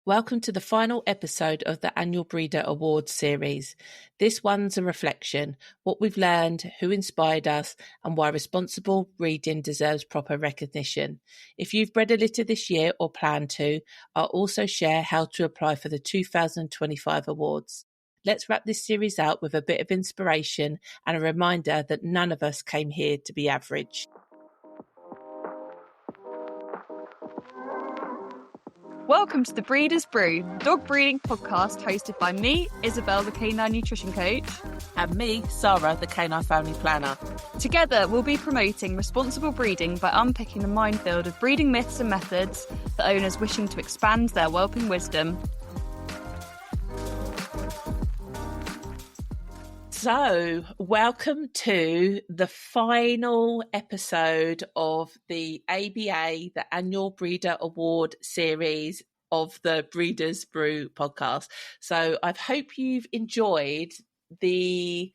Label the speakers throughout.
Speaker 1: Welcome to the final episode of the annual Breeder Awards series. This one's a reflection, what we've learned, who inspired us, and why responsible breeding deserves proper recognition. If you've bred a litter this year or plan to, I'll also share how to apply for the 2025 awards. Let's wrap this series out with a bit of inspiration and a reminder that none of us came here to be average.
Speaker 2: Welcome to the Breeder's Brew, dog breeding podcast hosted by me, Isobel, the canine nutrition coach.
Speaker 1: And me, Sara, the canine family planner.
Speaker 2: Together, we'll be promoting responsible breeding by unpicking the minefield of breeding myths and methods for owners wishing to expand their whelping wisdom.
Speaker 1: So, welcome to the final episode of the ABA, the Annual Breeder Award series of the Breeder's Brew podcast. So, I hope you've enjoyed the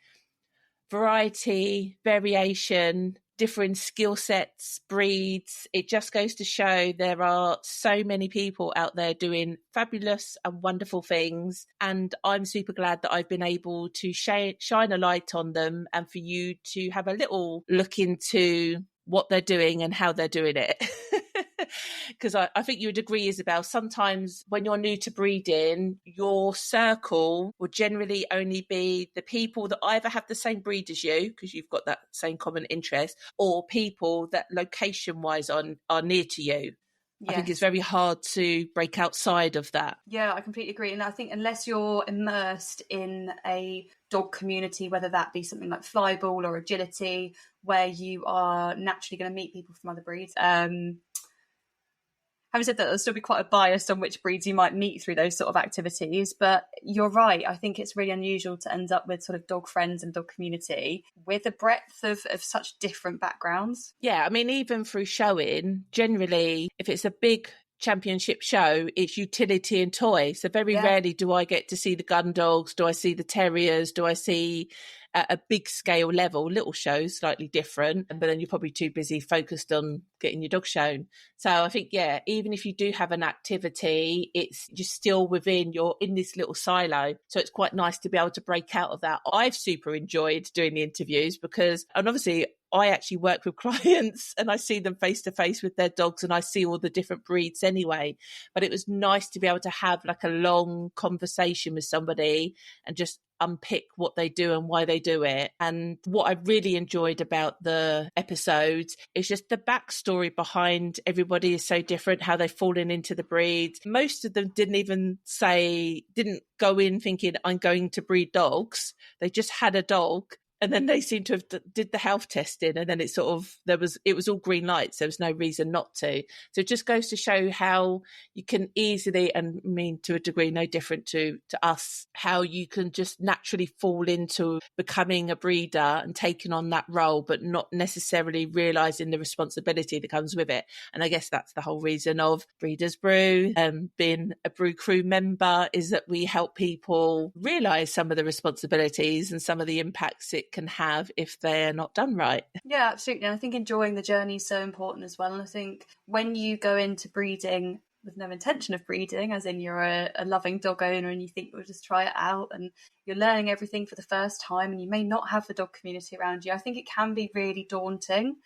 Speaker 1: variety, variation, different skill sets, breeds. It just goes to show there are so many people out there doing fabulous and wonderful things. And I'm super glad that I've been able to shine a light on them and for you to have a little look into what they're doing and how they're doing it. Because I think you would agree, Isabel, sometimes when you're new to breeding, your circle will generally only be the people that either have the same breed as you, because you've got that same common interest, or people that location-wise are near to you. Yes. I think it's very hard to break outside of that.
Speaker 2: Yeah, I completely agree. And I think unless you're immersed in a dog community, whether that be something like flyball or agility, where you are naturally going to meet people from other breeds, having said that, there'll still be quite a bias on which breeds you might meet through those sort of activities. But you're right. I think it's really unusual to end up with sort of dog friends and dog community with a breadth of such different backgrounds.
Speaker 1: Yeah, I mean, even through showing, generally, if it's a big championship show, it's utility and toy. So very rarely do I get to see the gun dogs. Do I see the terriers? Do I see a big scale level? Little shows, slightly different, but then you're probably too busy focused on getting your dog shown. So I think, yeah, even if you do have an activity, it's just still you're in this little silo. So it's quite nice to be able to break out of that. I've super enjoyed doing the interviews because, and obviously I actually work with clients and I see them face to face with their dogs and I see all the different breeds anyway. But it was nice to be able to have like a long conversation with somebody and just unpick what they do and why they do it. And what I really enjoyed about the episodes is just the backstory behind everybody is so different, how they've fallen into the breeds. Most of them didn't go in thinking I'm going to breed dogs. They just had a dog. And then they seem to have did the health testing, and then it was all green lights. There was no reason not to. So it just goes to show how you can easily, and I mean to a degree no different to us, how you can just naturally fall into becoming a breeder and taking on that role, but not necessarily realising the responsibility that comes with it. And I guess that's the whole reason of Breeder's Brew, being a brew crew member, is that we help people realise some of the responsibilities and some of the impacts it can have if they're not done right.
Speaker 2: Yeah, absolutely. And I think enjoying the journey is so important as well. And I think when you go into breeding with no intention of breeding, as in you're a loving dog owner and you think you'll just try it out and you're learning everything for the first time and you may not have the dog community around you, I think it can be really daunting.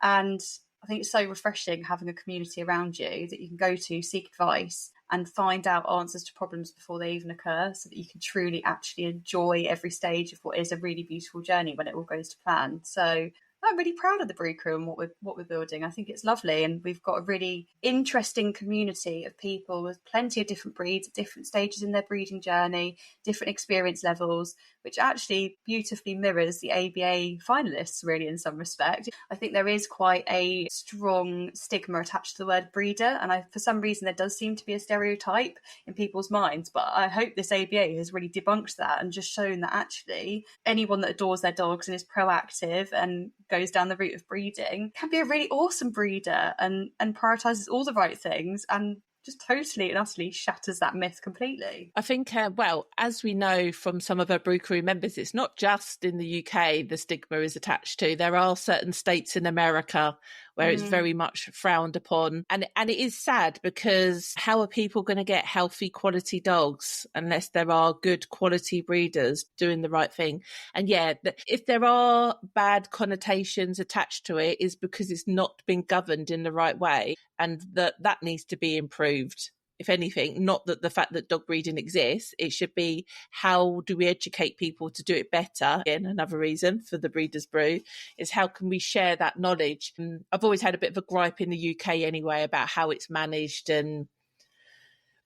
Speaker 2: And I think it's so refreshing having a community around you that you can go to, seek advice and find out answers to problems before they even occur, so that you can truly actually enjoy every stage of what is a really beautiful journey when it all goes to plan. So I'm really proud of the Brew Crew and what we're building. I think it's lovely, and we've got a really interesting community of people with plenty of different breeds at different stages in their breeding journey, different experience levels, which actually beautifully mirrors the ABA finalists, really, in some respect. I think there is quite a strong stigma attached to the word breeder, and for some reason there does seem to be a stereotype in people's minds, but I hope this ABA has really debunked that and just shown that actually anyone that adores their dogs and is proactive and goes down the route of breeding can be a really awesome breeder and prioritises all the right things and just totally and utterly shatters that myth completely.
Speaker 1: I think, well, as we know from some of our Brew Crew members, it's not just in the UK the stigma is attached to. There are certain states in America where it's very much frowned upon. And it is sad, because how are people going to get healthy quality dogs unless there are good quality breeders doing the right thing? And yeah, if there are bad connotations attached to it, is because it's not been governed in the right way, and that needs to be improved. If anything, not that the fact that dog breeding exists, it should be, how do we educate people to do it better? Again, another reason for the Breeders' Brew is, how can we share that knowledge? And I've always had a bit of a gripe in the UK anyway about how it's managed, and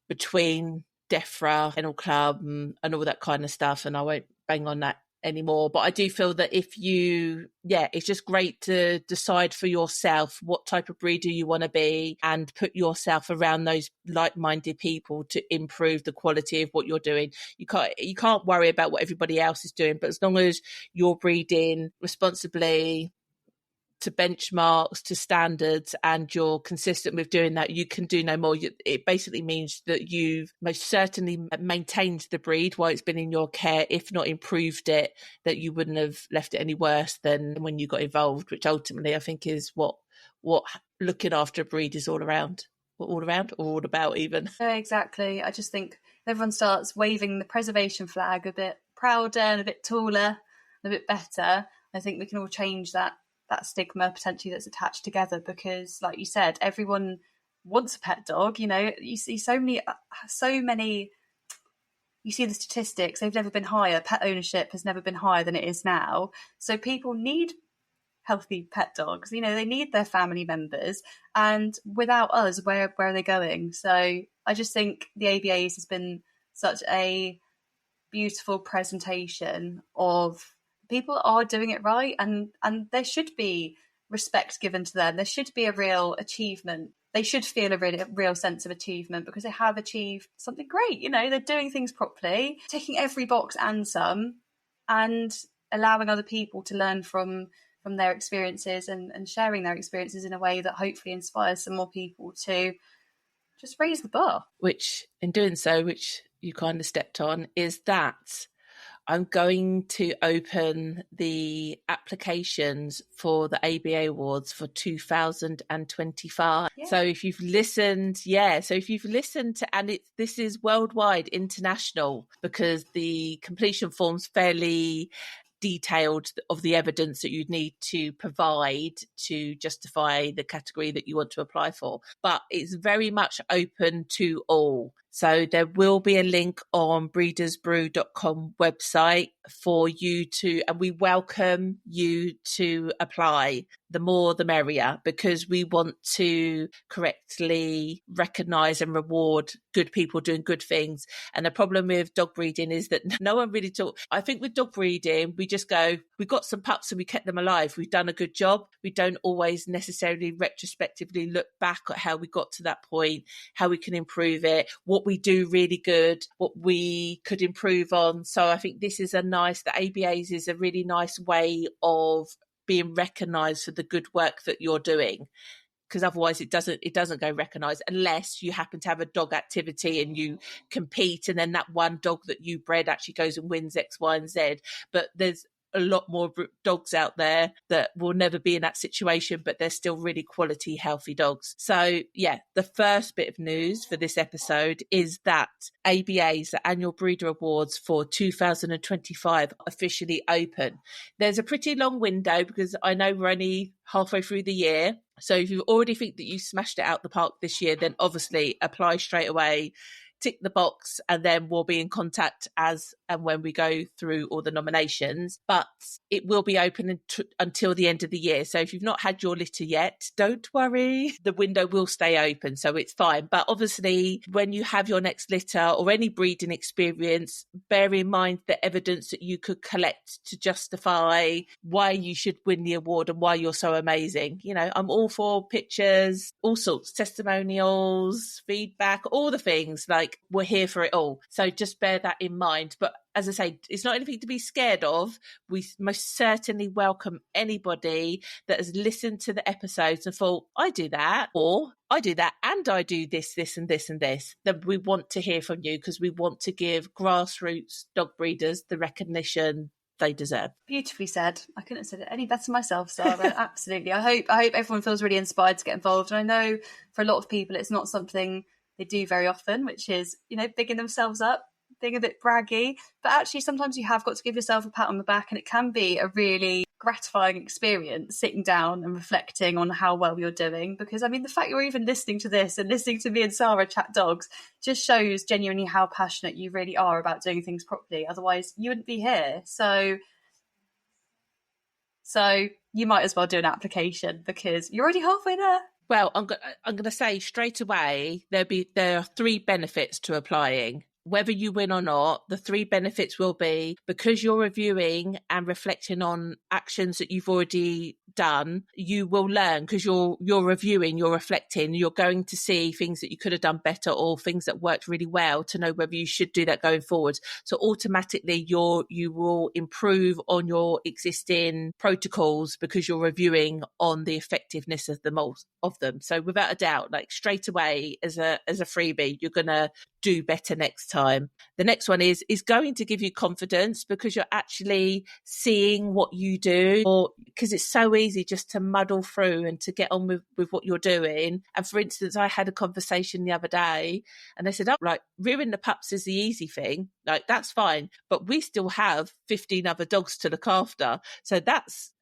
Speaker 1: between DEFRA, Kennel Club, and all that kind of stuff. And I won't bang on that anymore, but I do feel that it's just great to decide for yourself what type of breeder you want to be, and put yourself around those like-minded people to improve the quality of what you're doing. You can't worry about what everybody else is doing, but as long as you're breeding responsibly, to benchmarks, to standards, and you're consistent with doing that, you can do no more. It basically means that you've most certainly maintained the breed while it's been in your care, if not improved it, that you wouldn't have left it any worse than when you got involved, which ultimately I think is what looking after a breed is all around. All around, or all about even.
Speaker 2: Yeah, exactly. I just think everyone starts waving the preservation flag a bit prouder and a bit taller, and a bit better. I think we can all change that stigma potentially that's attached together, because like you said, everyone wants a pet dog. You see so many, you see the statistics, they've never been higher. Pet ownership has never been higher than it is now. So people need healthy pet dogs. They need their family members, and without us, where are they going? So I just think the ABAs has been such a beautiful presentation of people are doing it right, and there should be respect given to them. There should be a real achievement. They should feel a real sense of achievement, because they have achieved something great. They're doing things properly, ticking every box and some, and allowing other people to learn from their experiences, and sharing their experiences in a way that hopefully inspires some more people to just raise the bar.
Speaker 1: Which, in doing so, which you kind of stepped on, is that I'm going to open the applications for the ABA Awards for 2025. Yeah. So if you've listened, to, and this is worldwide, international, because the completion form's fairly detailed of the evidence that you'd need to provide to justify the category that you want to apply for. But it's very much open to all. So there will be a link on breedersbrew.com website for you to, and we welcome you to apply. The more the merrier, because we want to correctly recognise and reward good people doing good things. And the problem with dog breeding is that no one really talks. I think with dog breeding, we just go, we got some pups and we kept them alive. We've done a good job. We don't always necessarily retrospectively look back at how we got to that point, how we can improve it, what we do really good, what we could improve on. So I think this is the ABAs is a really nice way of being recognised for the good work that you're doing, because otherwise it doesn't go recognised unless you happen to have a dog activity and you compete, and then that one dog that you bred actually goes and wins X, Y, and Z. But there's a lot more dogs out there that will never be in that situation, but they're still really quality, healthy dogs. So yeah, the first bit of news for this episode is that ABA's, the Annual Breeder Awards for 2025, officially open. There's a pretty long window, because I know we're only halfway through the year. So if you already think that you smashed it out the park this year, then obviously apply straight away, tick the box, and then we'll be in contact as and when we go through all the nominations. But it will be open until the end of the year. So if you've not had your litter yet, don't worry. The window will stay open, so it's fine. But obviously, when you have your next litter or any breeding experience, bear in mind the evidence that you could collect to justify why you should win the award and why you're so amazing. I'm all for pictures, all sorts, testimonials, feedback, all the things. Like, we're here for it all. So just bear that in mind. But as I say, it's not anything to be scared of. We most certainly welcome anybody that has listened to the episodes and thought, I do that, or I do that, and I do this, this, and this, and this. Then we want to hear from you, because we want to give grassroots dog breeders the recognition they deserve.
Speaker 2: Beautifully said. I couldn't have said it any better myself, Sarah. Absolutely. I hope everyone feels really inspired to get involved. And I know for a lot of people, it's not something they do very often, which is, bigging themselves up, being a bit braggy. But actually, sometimes you have got to give yourself a pat on the back, and it can be a really gratifying experience sitting down and reflecting on how well you're doing. Because, the fact you're even listening to this and listening to me and Sarah chat dogs just shows genuinely how passionate you really are about doing things properly. Otherwise, you wouldn't be here. So you might as well do an application because you're already halfway there.
Speaker 1: Well, I'm going to say straight away, there are 3 benefits to applying. Whether you win or not, the 3 benefits will be because you're reviewing and reflecting on actions that you've already done, you will learn because you're reviewing, you're reflecting, you're going to see things that you could have done better or things that worked really well to know whether you should do that going forward. So automatically you will improve on your existing protocols because you're reviewing on the effectiveness of them. So without a doubt, like straight away as a freebie, you're going to do better next time. The next one is going to give you confidence because you're actually seeing what you do, or because it's so easy just to muddle through and to get on with what you're doing. And for instance, I had a conversation the other day and they said, rearing the pups is the easy thing. Like, that's fine. But we still have 15 other dogs to look after. So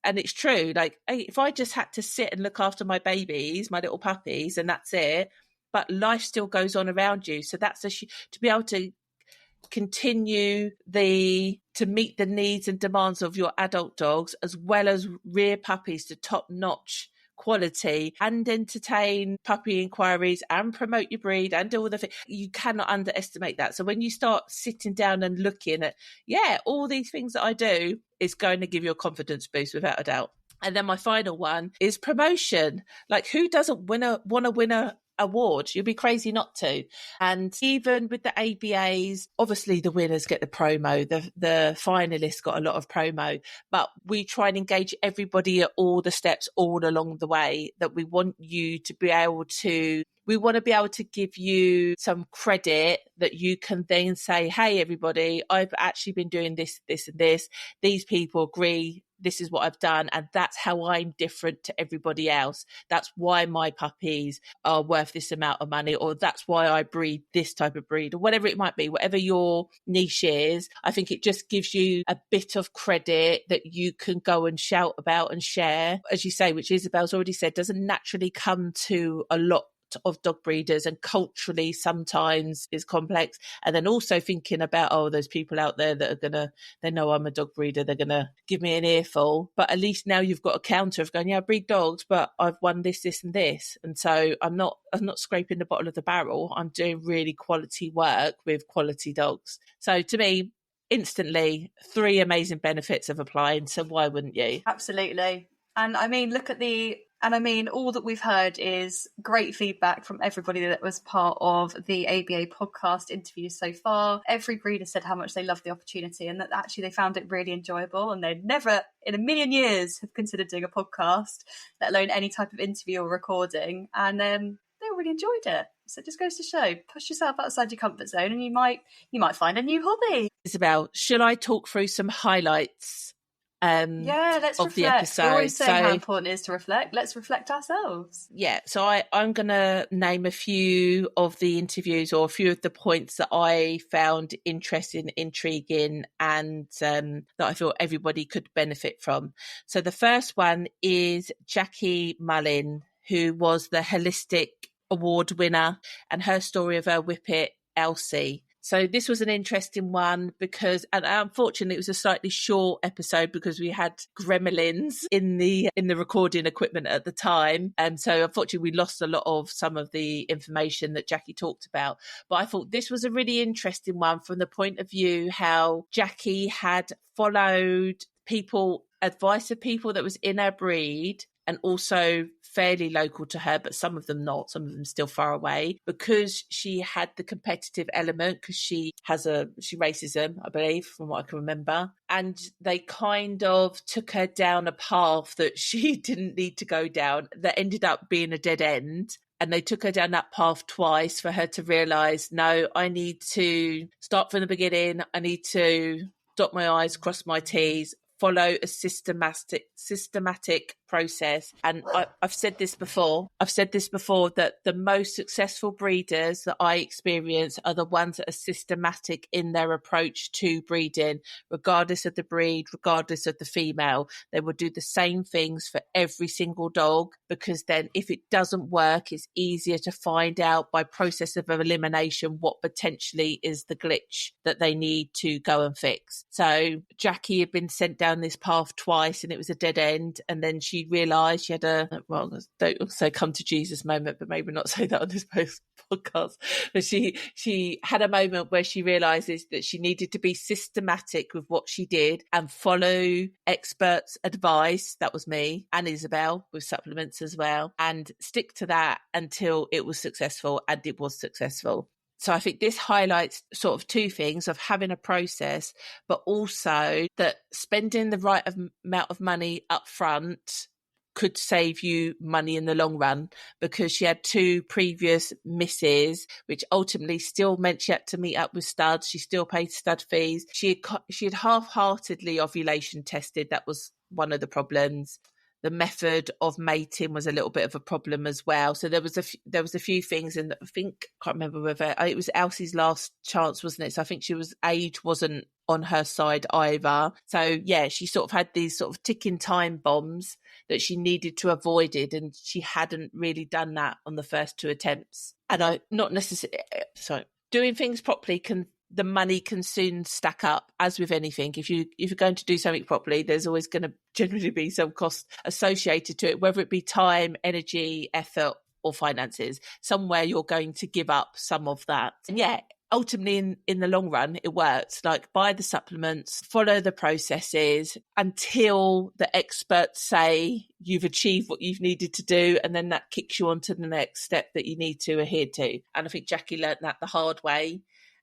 Speaker 1: and it's true. Like, if I just had to sit and look after my babies, my little puppies, and that's it, but life still goes on around you. So that's to be able to continue to meet the needs and demands of your adult dogs, as well as rear puppies to top-notch quality and entertain puppy inquiries and promote your breed and do all the things. You cannot underestimate that. So when you start sitting down and looking at, all these things that I do, it's going to give you a confidence boost without a doubt. And then my final one is promotion. Like, who doesn't want to win a award? You'd be crazy not to. And even with the ABAs, obviously the winners get the promo, the finalists got a lot of promo, but we try and engage everybody at all the steps all along the way. That we want you to be able to we want to be able to give you some credit that you can then say, hey, everybody, I've actually been doing this, this, and this. These people agree. This is what I've done. And that's how I'm different to everybody else. That's why my puppies are worth this amount of money, or that's why I breed this type of breed, or whatever it might be, whatever your niche is. I think it just gives you a bit of credit that you can go and shout about and share, as you say, which Isobel's already said, doesn't naturally come to a lot of dog breeders, and culturally sometimes is complex. And then also thinking about, those people out there that they know I'm a dog breeder, they're gonna give me an earful. But at least now you've got a counter of going, I breed dogs, but I've won this, this, and this. And so I'm not scraping the bottom of the barrel. I'm doing really quality work with quality dogs. So to me, instantly 3 amazing benefits of applying. So why wouldn't you?
Speaker 2: Absolutely. And all that we've heard is great feedback from everybody that was part of the ABA podcast interviews so far. Every breeder said how much they loved the opportunity and that actually they found it really enjoyable, and they'd never in a million years have considered doing a podcast, let alone any type of interview or recording. And they really enjoyed it. So it just goes to show, push yourself outside your comfort zone and you might find a new hobby.
Speaker 1: Isobel, shall I talk through some highlights
Speaker 2: let's
Speaker 1: of
Speaker 2: reflect.
Speaker 1: the episode?
Speaker 2: We're always saying how important it is to reflect. Let's reflect ourselves.
Speaker 1: Yeah, so I'm going to name a few of the interviews or a few of the points that I found interesting, intriguing, and that I thought everybody could benefit from. So the first one is Jackie Mullin, who was the Holistic Award winner, and her story of her Whippet, Elsie. So this was an interesting one because, and unfortunately, it was a slightly short episode because we had gremlins in the recording equipment at the time, and so unfortunately, we lost a lot of some of the information that Jackie talked about. But I thought this was a really interesting one from the point of view how Jackie had followed advice of people that was in her breed, and also fairly local to her, but some of them not, some of them still far away, because she had the competitive element, because she races them, I believe, from what I can remember. And they kind of took her down a path that she didn't need to go down, that ended up being a dead end. And they took her down that path twice for her to realise, no, I need to start from the beginning. I need to dot my I's, cross my T's, follow a systematic process. And I've said this before that the most successful breeders that I experience are the ones that are systematic in their approach to breeding, regardless of the breed, regardless of the female. They will do the same things for every single dog, because then if it doesn't work, it's easier to find out by process of elimination what potentially is the glitch that they need to go and fix. So Jackie had been sent down this path twice and it was a dead end, and then she realised she had don't say come to Jesus moment, but maybe not say that on this podcast, but she had a moment where she realises that she needed to be systematic with what she did and follow experts' advice. That was me and Isobel with supplements as well, and stick to that until it was successful, and it was successful. So I think this highlights sort of two things of having a process, but also that spending the right amount of money up front could save you money in the long run, because she had 2 previous misses, which ultimately still meant she had to meet up with studs. She still paid stud fees. She had half-heartedly ovulation tested. That was one of the problems. The method of mating was a little bit of a problem as well. So there was a few things, and I think, can't remember whether it was Elsie's last chance, wasn't it? So I think age wasn't on her side either. So yeah, she sort of had these sort of ticking time bombs that she needed to avoid it, and she hadn't really done that on the first 2 attempts. And doing things properly the money can soon stack up, as with anything. If you're going to do something properly, there's always going to generally be some cost associated to it, whether it be time, energy, effort, or finances. Somewhere you're going to give up some of that. And yeah, ultimately in the long run, it works. Like, buy the supplements, follow the processes until the experts say you've achieved what you've needed to do, and then that kicks you on to the next step that you need to adhere to. And I think Jackie learnt that the hard way.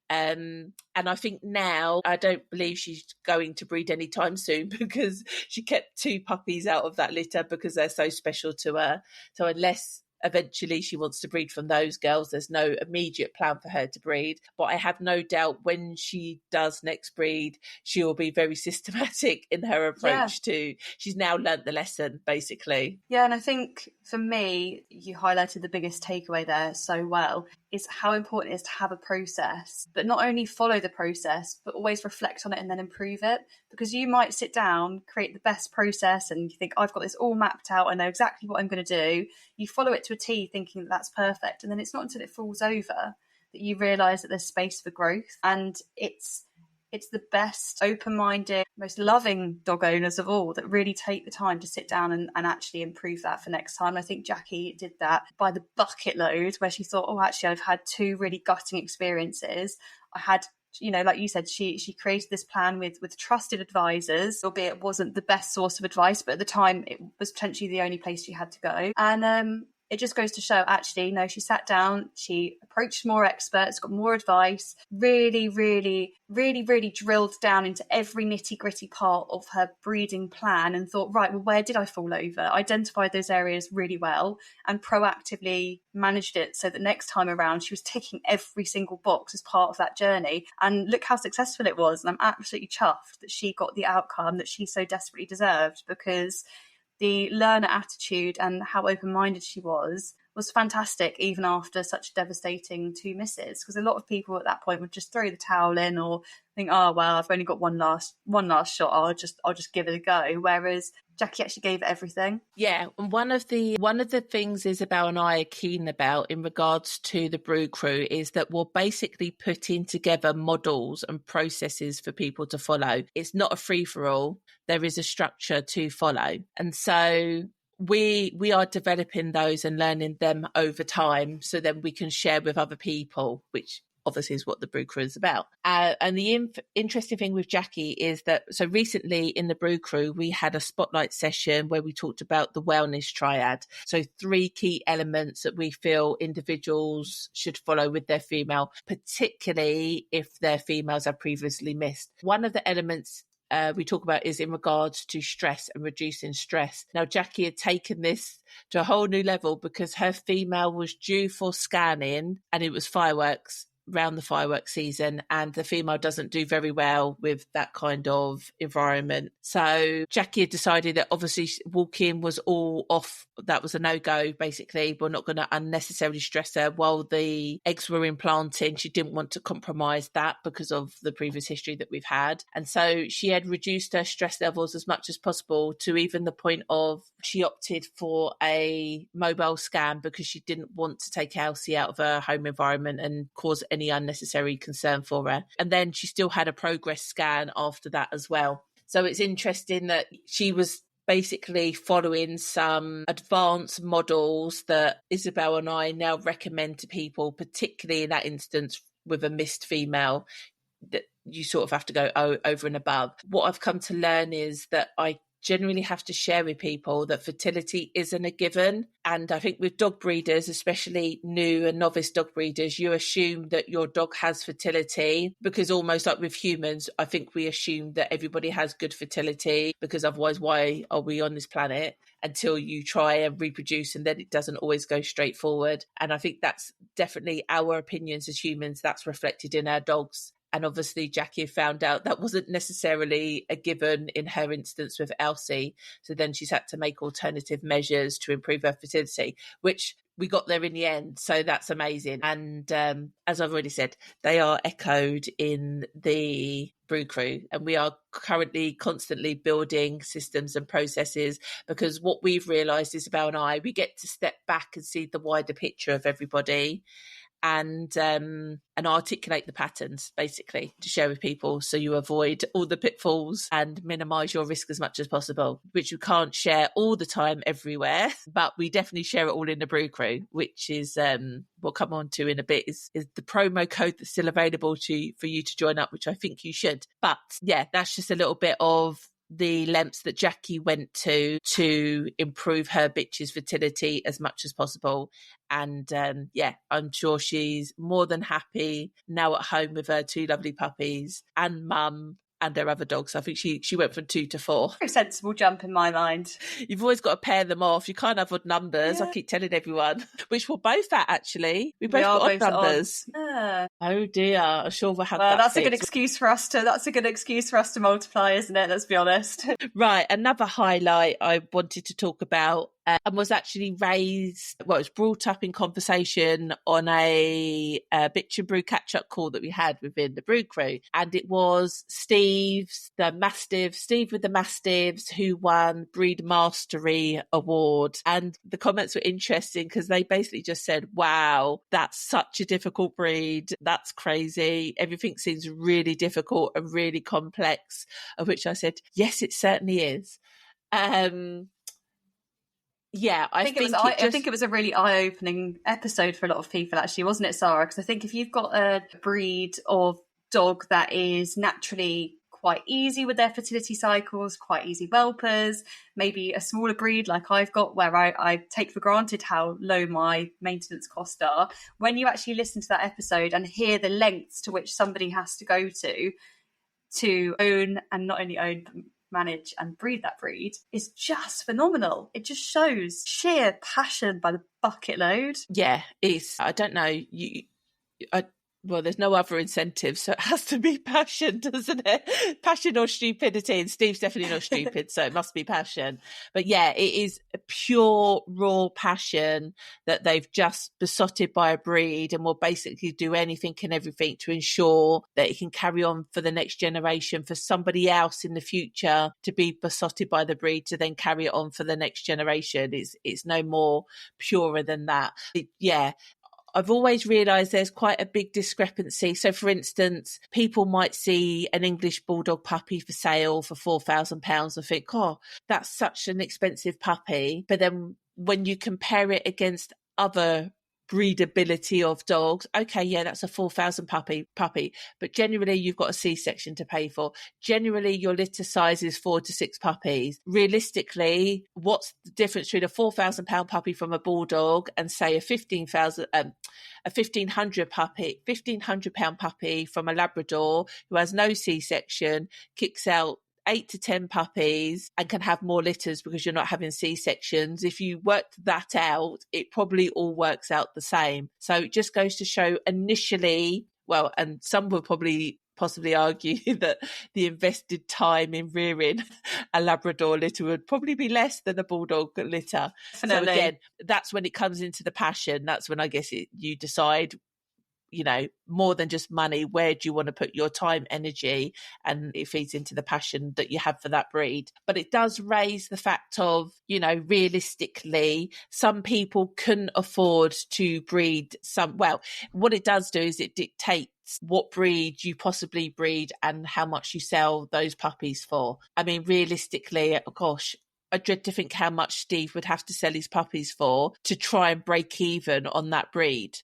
Speaker 1: And I think now, I don't believe she's going to breed anytime soon, because she kept 2 puppies out of that litter because they're so special to her. So unless eventually she wants to breed from those girls, there's no immediate plan for her to breed. But I have no doubt when she does next breed, she will be very systematic in her approach to. She's now learnt the lesson, basically.
Speaker 2: Yeah, and I think for me, you highlighted the biggest takeaway there so well, is how important it is to have a process, but not only follow the process, but always reflect on it and then improve it. Because you might sit down, create the best process, and you think, I've got this all mapped out, I know exactly what I'm going to do. You follow it to a T thinking that that's perfect. And then it's not until it falls over that you realise that there's space for growth. And it's the best open-minded, most loving dog owners of all that really take the time to sit down and actually improve that for next time. I think Jackie did that by the bucket load, where she thought, actually, I've had 2 really gutting experiences. I had, like you said, she created this plan with trusted advisors, albeit it wasn't the best source of advice, but at the time it was potentially the only place she had to go. And it just goes to show, actually, no, she sat down, she approached more experts, got more advice, really, really, really, really drilled down into every nitty-gritty part of her breeding plan and thought, right, well, where did I fall over? Identified those areas really well and proactively managed it so that next time around she was ticking every single box as part of that journey. And look how successful it was. And I'm absolutely chuffed that she got the outcome that she so desperately deserved, because the learner attitude and how open-minded she was fantastic, even after such devastating 2 misses. Because a lot of people at that point would just throw the towel in or think, well, I've only got one last shot, I'll just give it a go. Whereas Jackie actually gave it everything.
Speaker 1: Yeah, and one of the things Isobel and I are keen about in regards to the Brew Crew is that we're basically putting together models and processes for people to follow. It's not a free-for-all. There is a structure to follow. And so we are developing those and learning them over time, so then we can share with other people, which obviously is what the Brew Crew is about. And the interesting thing with Jackie is that, so recently in the Brew Crew, we had a spotlight session where we talked about the wellness triad. So 3 key elements that we feel individuals should follow with their female, particularly if their females are previously missed. One of the elements we talk about is in regards to stress and reducing stress. Now, Jackie had taken this to a whole new level because her female was due for scanning and it was fireworks. around the fireworks season, and the female doesn't do very well with that kind of environment. So Jackie had decided that obviously walk-in was all off. That was a no-go, basically. We're not going to unnecessarily stress her while the eggs were implanting. She didn't want to compromise that because of the previous history that we've had. And so she had reduced her stress levels as much as possible, to even the point of she opted for a mobile scan because she didn't want to take Elsie out of her home environment and cause any unnecessary concern for her. And then she still had a progress scan after that as well. So it's interesting that she was basically following some advanced models that Isobel and I now recommend to people, particularly in that instance with a missed female, that you sort of have to go over and above. What I've come to learn is that I generally have to share with people that fertility isn't a given. And I think with dog breeders, especially new and novice dog breeders, you assume that your dog has fertility, because almost like with humans, I think we assume that everybody has good fertility, because otherwise why are we on this planet, until you try and reproduce, and then it doesn't always go straight forward. And I think that's definitely our opinions as humans, that's reflected in our dogs. And obviously Jackie found out that wasn't necessarily a given in her instance with Elsie. So then she's had to make alternative measures to improve her fertility, which we got there in the end. So that's amazing. And as I've already said, they are echoed in the Brew Crew. And we are currently constantly building systems and processes, because what we've realised, Isobel and I, we get to step back and see the wider picture of everybody, and articulate the patterns, basically, to share with people, so you avoid all the pitfalls and minimise your risk as much as possible, which you can't share all the time everywhere, but we definitely share it all in the Brew Crew, which is we'll come on to in a bit, is the promo code that's still available for you to join up, which I think you should. But yeah, that's just a little bit of the lengths that Jackie went to improve her bitch's fertility as much as possible. And I'm sure she's more than happy now at home with her two lovely puppies and mum and her other dogs. I think she went from 2 to 4.
Speaker 2: Very sensible jump in my mind.
Speaker 1: You've always got to pair them off. You can't have odd numbers. Yeah. I keep telling everyone, which we're both at, actually. We both got odd numbers.
Speaker 2: Yeah.
Speaker 1: Oh dear, I'm sure we'll have that.
Speaker 2: That's a good excuse for us to multiply, isn't it? Let's be honest.
Speaker 1: Right. Another highlight I wanted to talk about, and was actually raised, it was brought up in conversation on a Bitch and Brew catch-up call that we had within the Brew Crew. And it was Steve with the Mastiffs, who won Breed Mastery Award. And the comments were interesting, because they basically just said, wow, that's such a difficult breed. That's crazy. Everything seems really difficult and really complex, of which I said, yes, it certainly is. Yeah, I think it was
Speaker 2: a really eye-opening episode for a lot of people, actually, wasn't it, Sarah? Because I think if you've got a breed of dog that is naturally quite easy with their fertility cycles, quite easy whelpers, maybe a smaller breed like I've got, where I take for granted how low my maintenance costs are, when you actually listen to that episode and hear the lengths to which somebody has to go to own, and not only own, manage and breed that breed, is just phenomenal. It just shows sheer passion by the bucket load.
Speaker 1: Yeah, I don't know, well, there's no other incentive, so it has to be passion, doesn't it? Passion or stupidity, and Steve's definitely not stupid, so it must be passion. But yeah, it is a pure, raw passion that they've just besotted by a breed, and will basically do anything and everything to ensure that it can carry on for the next generation, for somebody else in the future to be besotted by the breed, to then carry it on for the next generation. It's no more purer than that. I've always realised there's quite a big discrepancy. So, for instance, people might see an English Bulldog puppy for sale for £4,000 and think, oh, that's such an expensive puppy. But then when you compare it against other breedability of dogs, okay, yeah, that's a 4,000 puppy, but generally you've got a C-section to pay for. Generally your litter size is 4 to 6 puppies. Realistically, what's the difference between a £4,000 puppy from a Bulldog and say a £1,500 puppy from a Labrador who has no C-section, kicks out 8 to 10 puppies and can have more litters because you're not having C-sections? If you worked that out, it probably all works out the same. So it just goes to show, initially, well, and some would probably possibly argue that the invested time in rearing a Labrador litter would probably be less than a Bulldog litter.
Speaker 2: Definitely.
Speaker 1: So again, that's when it comes into the passion. That's when I guess you decide, more than just money, where do you want to put your time, energy, and it feeds into the passion that you have for that breed. But it does raise the fact of, realistically, some people couldn't afford to breed what it does do is it dictates what breed you possibly breed and how much you sell those puppies for. I mean, realistically, gosh, I dread to think how much Steve would have to sell his puppies for to try and break even on that breed.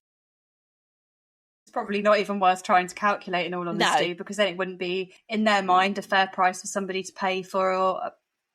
Speaker 2: It's probably not even worth trying to calculate, in all honesty,
Speaker 1: No.
Speaker 2: because then it wouldn't be, in their mind, a fair price for somebody to pay for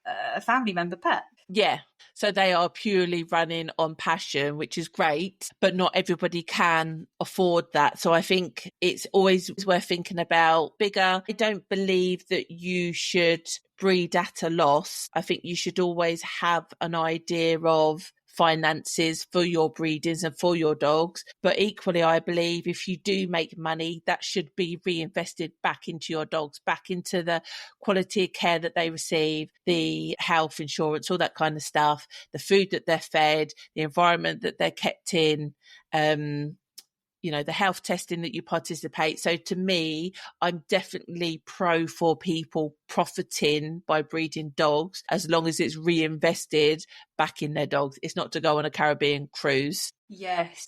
Speaker 2: a family member pet.
Speaker 1: Yeah. So they are purely running on passion, which is great, but not everybody can afford that. So I think it's always worth thinking about bigger. I don't believe that you should breed at a loss. I think you should always have an idea of finances for your breedings and for your dogs. But equally, I believe if you do make money, that should be reinvested back into your dogs, back into the quality of care that they receive, the health insurance, all that kind of stuff, the food that they're fed, the environment that they're kept in, the health testing that you participate. So to me, I'm definitely pro for people profiting by breeding dogs, as long as it's reinvested back in their dogs. It's not to go on a Caribbean cruise.
Speaker 2: Yes.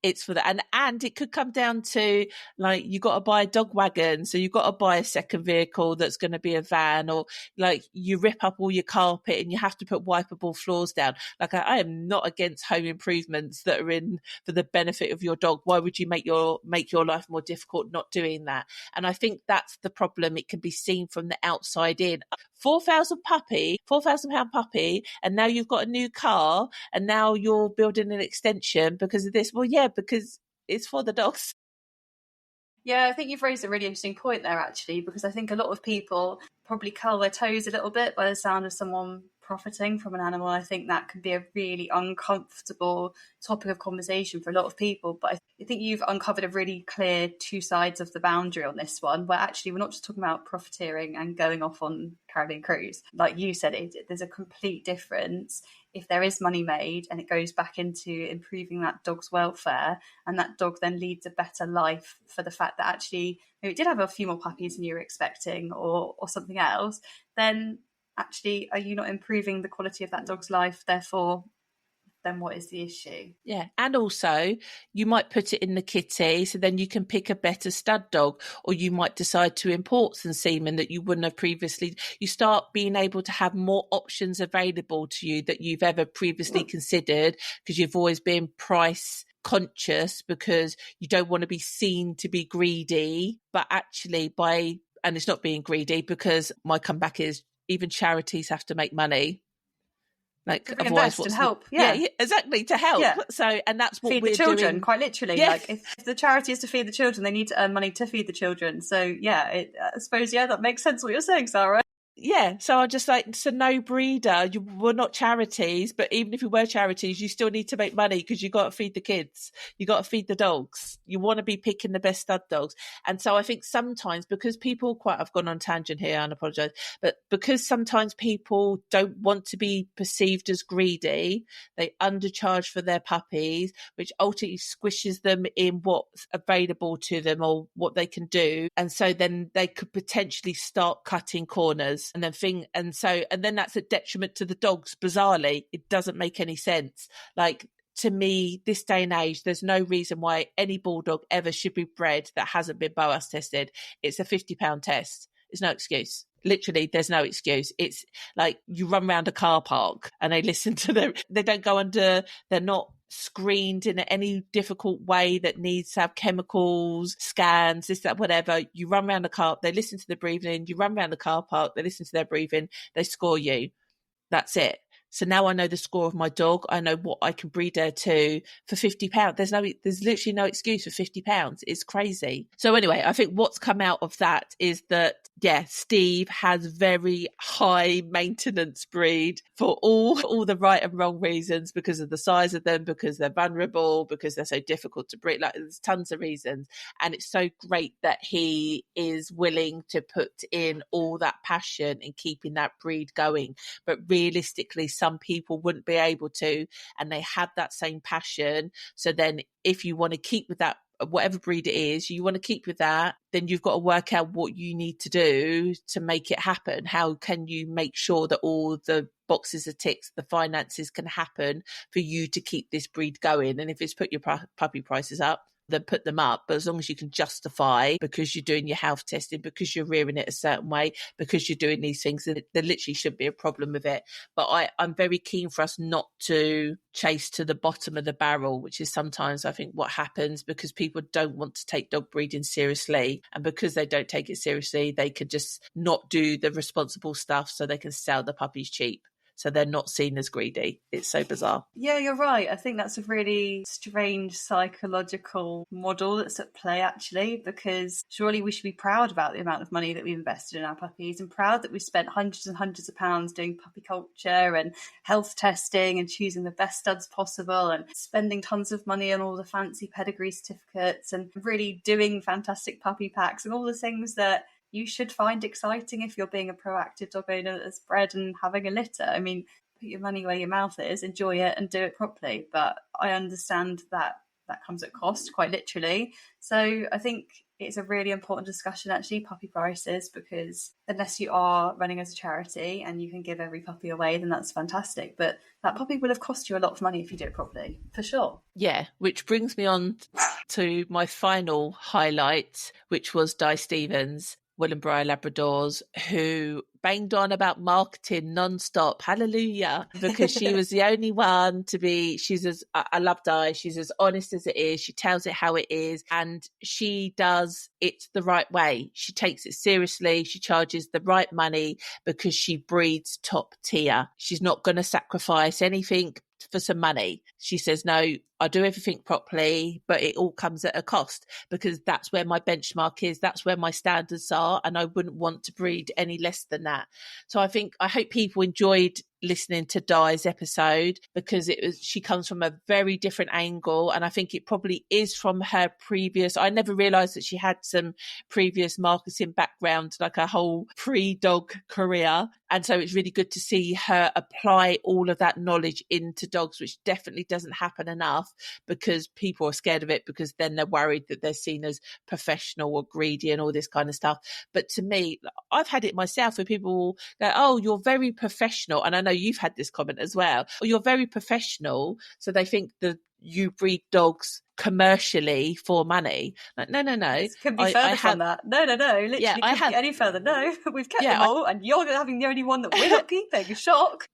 Speaker 1: It's for that. And it could come down to, like, you got to buy a dog wagon. So you've got to buy a second vehicle that's going to be a van, or like you rip up all your carpet and you have to put wipeable floors down. Like, I am not against home improvements that are in for the benefit of your dog. Why would you make your life more difficult not doing that? And I think that's the problem. It can be seen from the outside in. £4,000 puppy, and now you've got a new car, and now you're building an extension because of this. Well, yeah, because it's for the dogs.
Speaker 2: Yeah, I think you've raised a really interesting point there, actually, because I think a lot of people probably curl their toes a little bit by the sound of someone profiting from an animal. I think that can be a really uncomfortable topic of conversation for a lot of people. But I think you've uncovered a really clear two sides of the boundary on this one, where actually we're not just talking about profiteering and going off on Caribbean cruise. Like you said, there's a complete difference if there is money made and it goes back into improving that dog's welfare, and that dog then leads a better life for the fact that actually maybe it did have a few more puppies than you were expecting, or something else, then actually are you not improving the quality of that dog's life? Therefore, then what is the issue?
Speaker 1: Yeah. And also you might put it in the kitty, so then you can pick a better stud dog, or you might decide to import some semen that you wouldn't have previously. You start being able to have more options available to you that you've ever previously considered, because you've always been price conscious because you don't want to be seen to be greedy. But actually and it's not being greedy, because my comeback is even charities have to make money. Like, otherwise,
Speaker 2: and help.
Speaker 1: Yeah, exactly, to help. Yeah. So, and that's what
Speaker 2: feed
Speaker 1: we're
Speaker 2: the children,
Speaker 1: doing.
Speaker 2: quite literally. Yeah. Like, if the charity is to feed the children, they need to earn money to feed the children. So, yeah, I suppose, that makes sense what you're saying, Sarah.
Speaker 1: Yeah, so I just like, so no breeder, we're not charities, but even if we were charities, you still need to make money because you got to feed the kids, you got to feed the dogs, you want to be picking the best stud dogs. And so I think sometimes, because people I've gone on tangent here and apologise, but because sometimes people don't want to be perceived as greedy, they undercharge for their puppies, which ultimately squishes them in what's available to them or what they can do. And so then they could potentially start cutting corners. And then that's a detriment to the dogs. Bizarrely, it doesn't make any sense. Like, to me, this day and age, there's no reason why any bulldog ever should be bred that hasn't been BOAS tested. It's a £50 test. There's no excuse. Literally, there's no excuse. It's like you run around a car park and they listen to them. They don't go under, they're not screened in any difficult way that needs to have chemicals, scans, this, that, whatever. You run around the car, they listen to the breathing, you run around the car park, they listen to their breathing, they score you. That's it. So now I know the score of my dog. I know what I can breed her to for £50. There's literally no excuse for £50. It's crazy. So anyway, I think what's come out of that is that yeah, Steve has very high maintenance breed for all the right and wrong reasons, because of the size of them, because they're vulnerable, because they're so difficult to breed. Like, there's tons of reasons. And it's so great that he is willing to put in all that passion in keeping that breed going. But realistically, some people wouldn't be able to, and they have that same passion. So then if you want to keep with that, whatever breed it is, you want to keep with that, then you've got to work out what you need to do to make it happen. How can you make sure that all the boxes are ticked, the finances can happen for you to keep this breed going? And if it's put your puppy prices up, then put them up. But as long as you can justify, because you're doing your health testing, because you're rearing it a certain way, because you're doing these things, there literally shouldn't be a problem with it. But I'm very keen for us not to chase to the bottom of the barrel, which is sometimes I think what happens, because people don't want to take dog breeding seriously. And because they don't take it seriously, they could just not do the responsible stuff so they can sell the puppies cheap. So they're not seen as greedy. It's so bizarre.
Speaker 2: Yeah, you're right. I think that's a really strange psychological model that's at play, actually, because surely we should be proud about the amount of money that we've invested in our puppies, and proud that we've spent hundreds and hundreds of pounds doing puppy culture and health testing and choosing the best studs possible and spending tons of money on all the fancy pedigree certificates and really doing fantastic puppy packs and all the things that you should find exciting if you're being a proactive dog owner that's bred and having a litter. I mean, put your money where your mouth is, enjoy it and do it properly. But I understand that comes at cost, quite literally. So I think it's a really important discussion, actually, puppy prices, because unless you are running as a charity and you can give every puppy away, then that's fantastic. But that puppy will have cost you a lot of money if you do it properly, for sure.
Speaker 1: Yeah, which brings me on to my final highlight, which was Di Stevens, Willenborough Labradors, who banged on about marketing non-stop, hallelujah, because she was the only one to be, I love Di, she's as honest as it is, she tells it how it is, and she does it the right way. She takes it seriously, she charges the right money because she breeds top tier. She's not going to sacrifice anything for some money. She says, no, I do everything properly, but it all comes at a cost, because that's where my benchmark is, that's where my standards are, and I wouldn't want to breed any less than that. So I hope people enjoyed listening to Di's episode, because she comes from a very different angle, and I think it probably is from her previous, I never realized that she had some previous marketing background, like a whole pre-dog career, and so it's really good to see her apply all of that knowledge into dogs, which definitely doesn't happen enough, because people are scared of it, because then they're worried that they're seen as professional or greedy and all this kind of stuff. But to me, I've had it myself, where people go, oh, you're very professional, and I know you've had this comment as well, or you're very professional, so they think that you breed dogs commercially for money. Like, no.
Speaker 2: This couldn't be further from that. No. Literally,
Speaker 1: yeah,
Speaker 2: couldn't be any further. No, we've kept them all, and you're having the only one that we're not keeping. Shock.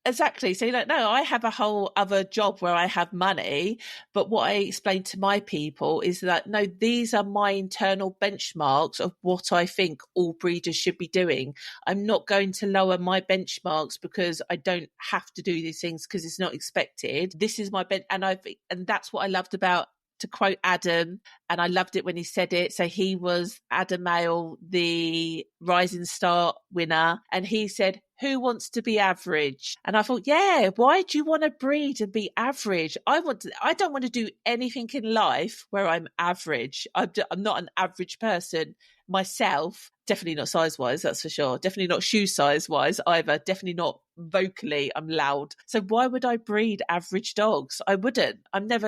Speaker 1: Exactly. So you're like, no, I have a whole other job where I have money. But what I explain to my people is that, no, these are my internal benchmarks of what I think all breeders should be doing. I'm not going to lower my benchmarks because I don't have to do these things because it's not expected. This is my and that's what I loved about, to quote Adam, and I loved it when he said it. So he was Adam Mail, the Rising Star winner, and he said, who wants to be average? And I thought, yeah, why do you want to breed and be average? I don't want to do anything in life where I'm average. I'm not an average person myself. Definitely not size wise, that's for sure. Definitely not shoe size wise either. Definitely not vocally, I'm loud. So why would I breed average dogs? I wouldn't.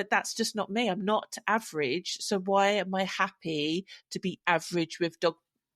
Speaker 1: That's just not me. I'm not average. So why am I happy to be average with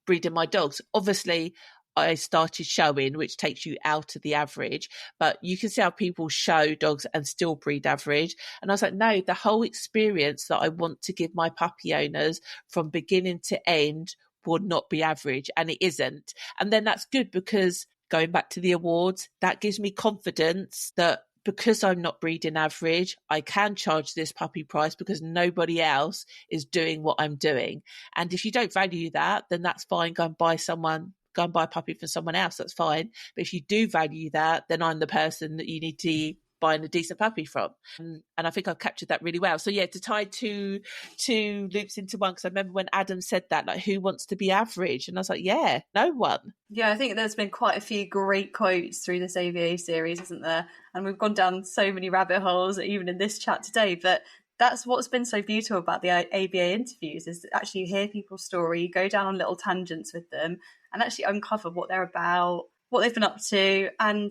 Speaker 1: breeding my dogs? Obviously, I started showing, which takes you out of the average, but you can see how people show dogs and still breed average. And I was like, no, the whole experience that I want to give my puppy owners from beginning to end would not be average, and it isn't. And then that's good, because going back to the awards, that gives me confidence that because I'm not breeding average, I can charge this puppy price because nobody else is doing what I'm doing. And if you don't value that, then that's fine. Go and buy a puppy from someone else. That's fine. But if you do value that, then I'm the person that you need to buying a decent puppy from. And I think I've captured that really well. So yeah, to tie two loops into one, because I remember when Adam said that, like, who wants to be average? And I was like, yeah, no one.
Speaker 2: Yeah, I think there's been quite a few great quotes through this AVA series, isn't there? And we've gone down so many rabbit holes, even in this chat today. But that's what's been so beautiful about the ABA interviews, is that actually you hear people's story, you go down on little tangents with them, and actually uncover what they're about, what they've been up to, and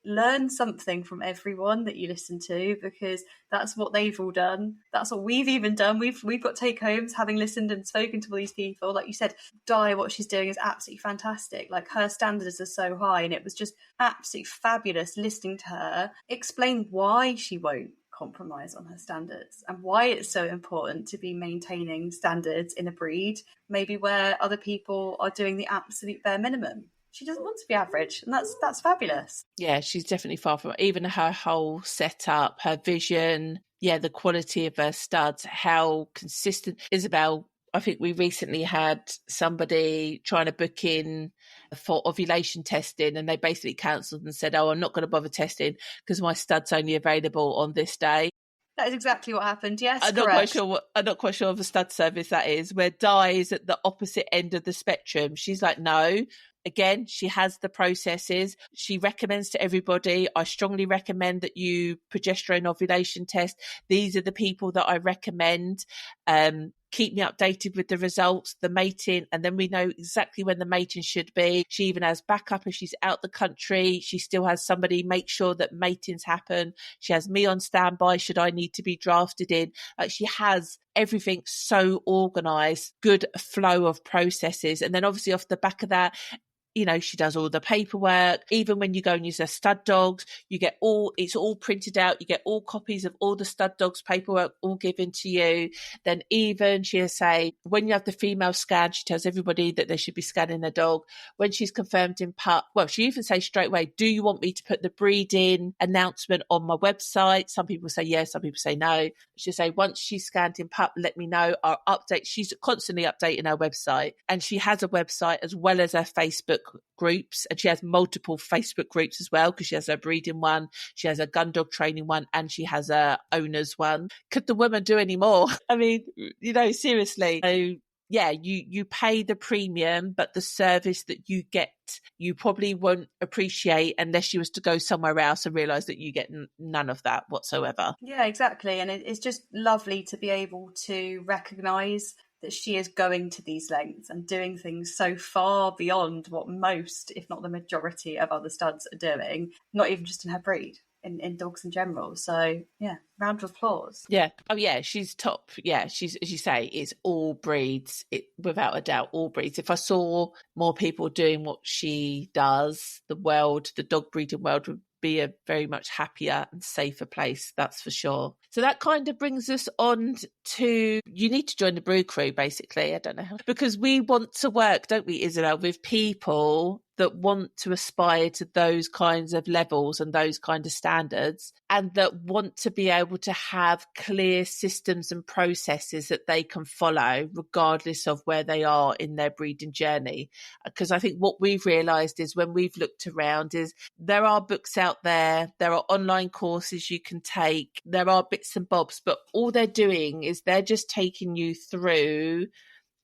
Speaker 2: learn something from everyone that you listen to, because that's what they've all done. That's what we've even done. We've got take homes, having listened and spoken to all these people. Like you said, Di, what she's doing is absolutely fantastic. Like, her standards are so high, and it was just absolutely fabulous listening to her explain why she won't compromise on her standards and why it's so important to be maintaining standards in a breed, maybe where other people are doing the absolute bare minimum. She doesn't want to be average, and that's fabulous.
Speaker 1: Yeah, she's definitely far from it. Even her whole setup, her vision, yeah, the quality of her studs, how consistent. Isobel, I think we recently had somebody trying to book in for ovulation testing, and they basically cancelled and said, oh, I'm not going to bother testing because my stud's only available on this day.
Speaker 2: That is exactly what happened. Yes,
Speaker 1: I'm
Speaker 2: correct.
Speaker 1: not quite sure of the stud service that is, where Di is at the opposite end of the spectrum. She's like, no. Again, she has the processes. She recommends to everybody, I strongly recommend that you progesterone ovulation test. These are the people that I recommend. Keep me updated with the results, the mating, and then we know exactly when the mating should be. She even has backup if she's out the country. She still has somebody make sure that matings happen. She has me on standby should I need to be drafted in. Like, she has everything so organised, good flow of processes. And then obviously off the back of that, you know, she does all the paperwork. Even when you go and use her stud dogs, you get it's all printed out. You get all copies of all the stud dogs paperwork all given to you. Then even she'll say, when you have the female scan, she tells everybody that they should be scanning their dog. When she's confirmed in pup, well, she even says straight away, do you want me to put the breeding announcement on my website? Some people say yes, some people say no. She'll say, once she's scanned in pup, let me know. I'll update. She's constantly updating her website. And she has a website as well as her Facebook groups, and she has multiple Facebook groups as well, because she has her breeding one, she has a gun dog training one, and she has a owners one. Could the woman do any more? I mean, you know, seriously. So yeah, you pay the premium, but the service that you get, you probably won't appreciate unless you was to go somewhere else and realise that you get none of that whatsoever.
Speaker 2: Yeah, exactly. And it's just lovely to be able to recognise that she is going to these lengths and doing things so far beyond what most, if not the majority, of other studs are doing, not even just in her breed, in dogs in general. So yeah, round of applause.
Speaker 1: Yeah. Oh yeah, she's top. Yeah, she's, as you say, it's all breeds, without a doubt, all breeds. If I saw more people doing what she does, the dog breeding world would be a very much happier and safer place, that's for sure. So that kind of brings us on to, you need to join the Brew Crew, basically. I don't know how, because we want to work, don't we, Isobel, with people that want to aspire to those kinds of levels and those kind of standards, and that want to be able to have clear systems and processes that they can follow regardless of where they are in their breeding journey. Because I think what we've realised is, when we've looked around, is there are books out there are online courses you can take, there are bits and bobs, but all they're doing is they're just taking you through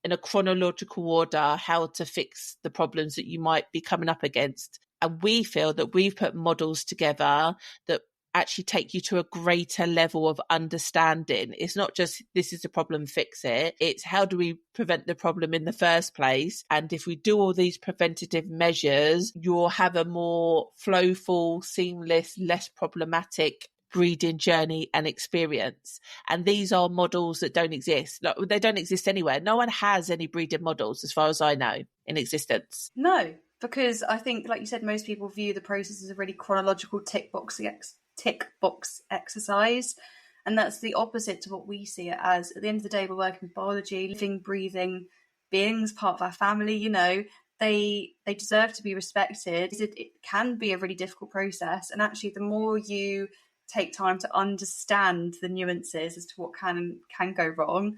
Speaker 1: in a chronological order how to fix the problems that you might be coming up against. And we feel that we've put models together that actually take you to a greater level of understanding. It's not just, this is a problem, fix it. It's, how do we prevent the problem in the first place? And if we do all these preventative measures, you'll have a more flowful, seamless, less problematic breeding journey and experience. And these are models that don't exist. Like, they don't exist anywhere. No one has any breeding models, as far as I know, in existence.
Speaker 2: No, because I think, like you said, most people view the process as a really chronological tick box exercise, and that's the opposite to what we see it as. At the end of the day, we're working with biology, living, breathing beings, part of our family. You know, they deserve to be respected. It can be a really difficult process, and actually, the more you take time to understand the nuances as to what can go wrong,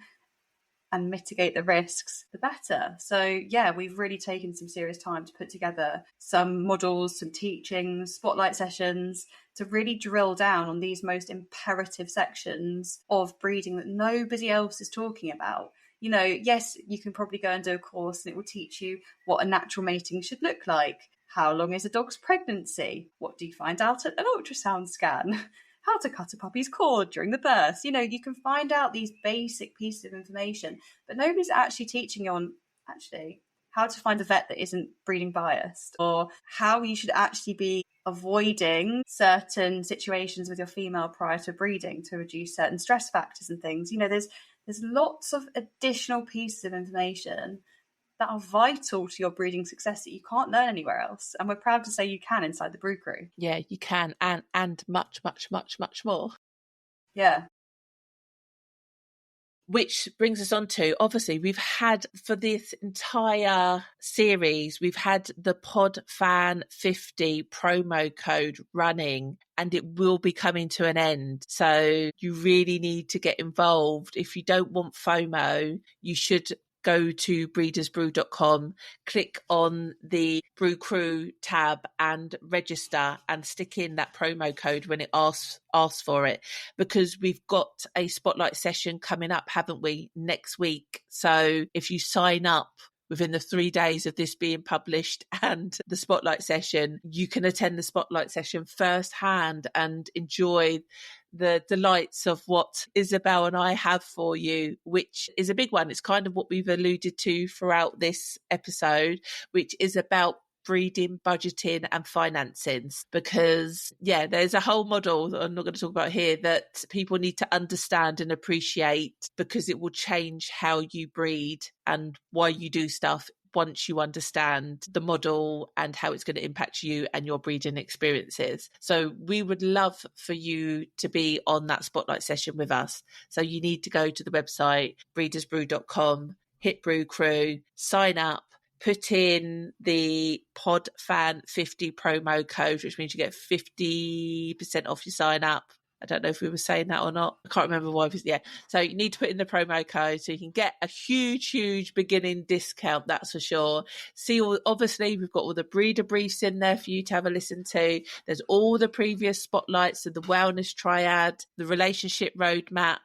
Speaker 2: and mitigate the risks, the better. So yeah, we've really taken some serious time to put together some models, some teachings, spotlight sessions, to really drill down on these most imperative sections of breeding that nobody else is talking about. You know, yes, you can probably go and do a course and it will teach you what a natural mating should look like. How long is a dog's pregnancy? What do you find out at an ultrasound scan? How to cut a puppy's cord during the birth. You know, you can find out these basic pieces of information, but nobody's actually teaching you on actually how to find a vet that isn't breeding biased, or how you should actually be avoiding certain situations with your female prior to breeding to reduce certain stress factors and things. You know, there's lots of additional pieces of information that are vital to your breeding success that you can't learn anywhere else. And we're proud to say you can inside the Brew Crew.
Speaker 1: Yeah, you can, and much, much, much, much more.
Speaker 2: Yeah.
Speaker 1: Which brings us on to, obviously, we've had for this entire series, we've had the PodFan50 promo code running, and it will be coming to an end. So you really need to get involved. If you don't want FOMO, you should go to breedersbrew.com, click on the Brew Crew tab and register, and stick in that promo code when it asks for it, because we've got a spotlight session coming up, haven't we, next week. So if you sign up within the 3 days of this being published and the spotlight session, you can attend the spotlight session firsthand and enjoy the delights of what Isobel and I have for you, which is a big one. It's kind of what we've alluded to throughout this episode, which is about breeding, budgeting and financing, because there's a whole model that I'm not going to talk about here that people need to understand and appreciate, because it will change how you breed and why you do stuff once you understand the model and how it's going to impact you and your breeding experiences. So we would love for you to be on that spotlight session with us. So you need to go to the website breedersbrew.com, hit Brew Crew, sign up, put in the PodFan50 promo code, which means you get 50% off your sign up. I don't know if we were saying that or not. I can't remember why. So you need to put in the promo code so you can get a huge beginning discount, that's for sure. Obviously, we've got all the breeder briefs in there for you to have a listen to. There's all the previous spotlights of the wellness triad, the relationship roadmap,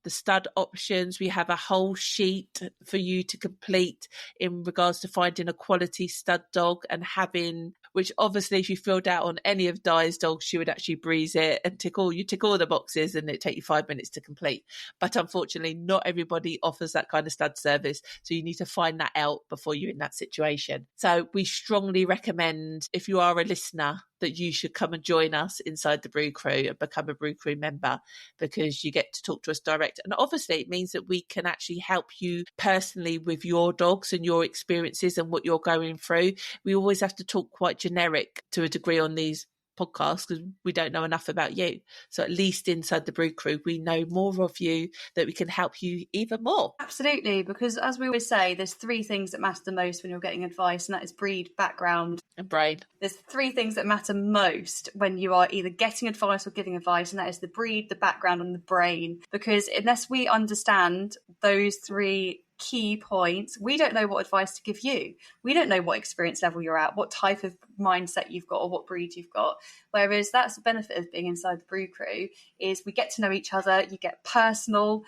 Speaker 1: the stud options. We have a whole sheet for you to complete in regards to finding a quality stud dog and having, which obviously if you filled out on any of Di's dogs, she would actually breeze it and tick all the boxes, and it'd take you 5 minutes to complete. But unfortunately, not everybody offers that kind of stud service. So you need to find that out before you're in that situation. So we strongly recommend, if you are a listener, that you should come and join us inside the Brew Crew and become a Brew Crew member, because you get to talk to us direct. And obviously it means that we can actually help you personally with your dogs and your experiences and what you're going through. We always have to talk quite generic to a degree on these podcasts because we don't know enough about you. So at least inside the Brew Crew, we know more of you, that we can help you even more.
Speaker 2: Absolutely, because as we always say, there's 3 things that matter the most when you're getting advice, and that is breed, background
Speaker 1: and brain.
Speaker 2: There's 3 things that matter most when you are either getting advice or giving advice, and that is the breed, the background and the brain. Because unless we understand those 3 key points, we don't know what advice to give you. We don't know what experience level you're at, what type of mindset you've got, or what breed you've got. Whereas that's the benefit of being inside the Brew Crew, is we get to know each other. You get personal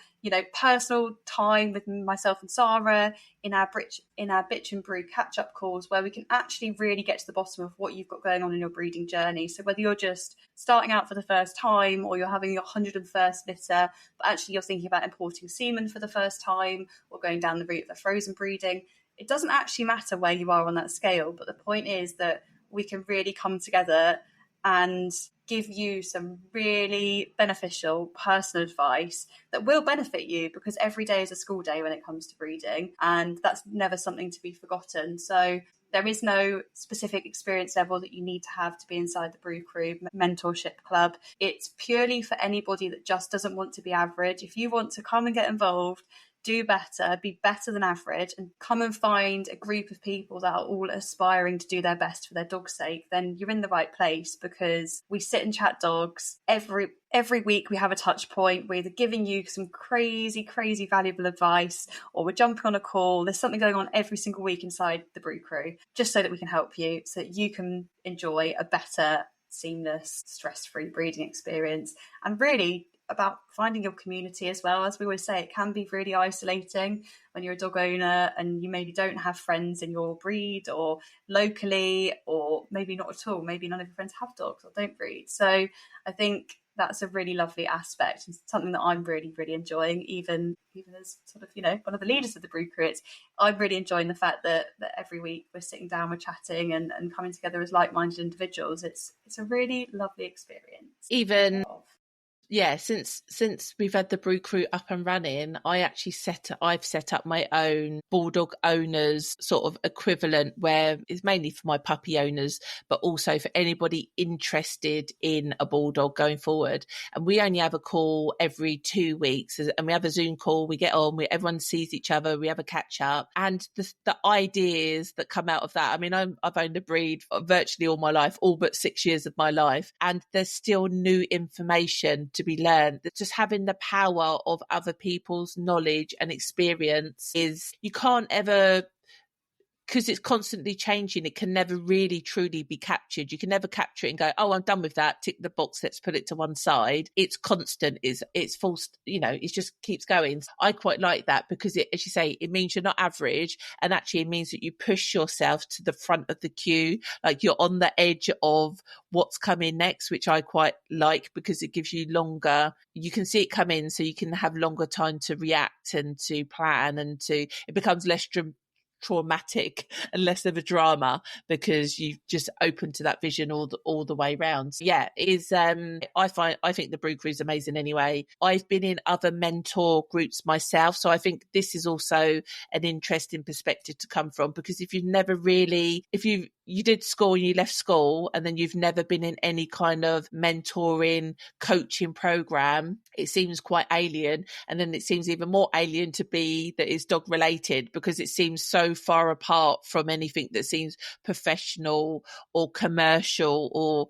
Speaker 2: time with myself and Sara in our Bitch and Brew catch-up calls, where we can actually really get to the bottom of what you've got going on in your breeding journey. So whether you're just starting out for the first time, or you're having your 101st litter, but actually you're thinking about importing semen for the first time, or going down the route of the frozen breeding, it doesn't actually matter where you are on that scale. But the point is that we can really come together and give you some really beneficial personal advice that will benefit you, because every day is a school day when it comes to breeding, and that's never something to be forgotten. So there is no specific experience level that you need to have to be inside the Brew Crew mentorship club. It's purely for anybody that just doesn't want to be average. If you want to come and get involved, do better, be better than average, and come and find a group of people that are all aspiring to do their best for their dog's sake, then you're in the right place, because we sit and chat dogs every week. We have a touch point. We're either giving you some crazy valuable advice, or we're jumping on a call. There's something going on every single week inside the Brew Crew, just so that we can help you, so that you can enjoy a better, seamless, stress-free breeding experience. And really about finding your community as well. As we always say, it can be really isolating when you're a dog owner and you maybe don't have friends in your breed or locally, or maybe not at all. Maybe none of your friends have dogs or don't breed. So I think that's a really lovely aspect, and something that I'm really enjoying, even as sort of, one of the leaders of the Brew Crew. I'm really enjoying the fact that every week we're sitting down, we're chatting and coming together as like-minded individuals. It's a really lovely experience.
Speaker 1: Even since we've had the Brew Crew up and running, I've set up my own Bulldog owners sort of equivalent, where it's mainly for my puppy owners, but also for anybody interested in a Bulldog going forward. And we only have a call every 2 weeks, and we have a Zoom call. We get on, everyone sees each other, we have a catch up, and the ideas that come out of that. I mean, I've owned a breed virtually all my life, all but 6 years of my life, and there's still new information to be learned. Just having the power of other people's knowledge and experience is, you can't ever, because it's constantly changing, it can never really truly be captured. You can never capture it and go, oh, I'm done with that, tick the box, let's put it to one side. It's constant, it's false, it just keeps going. I quite like that, because it, as you say, it means you're not average, and actually it means that you push yourself to the front of the queue, like you're on the edge of what's coming next, which I quite like, because it gives you longer, you can see it come in, so you can have longer time to react and to plan, and it becomes less traumatic and less of a drama, because you've just opened to that vision all the way round. So yeah, it is I think the Brew Crew is amazing anyway. I've been in other mentor groups myself, so I think this is also an interesting perspective to come from, because if you did school and you left school and then you've never been in any kind of mentoring coaching program, it seems quite alien. And then it seems even more alien to be that it's dog related, because it seems so far apart from anything that seems professional or commercial, or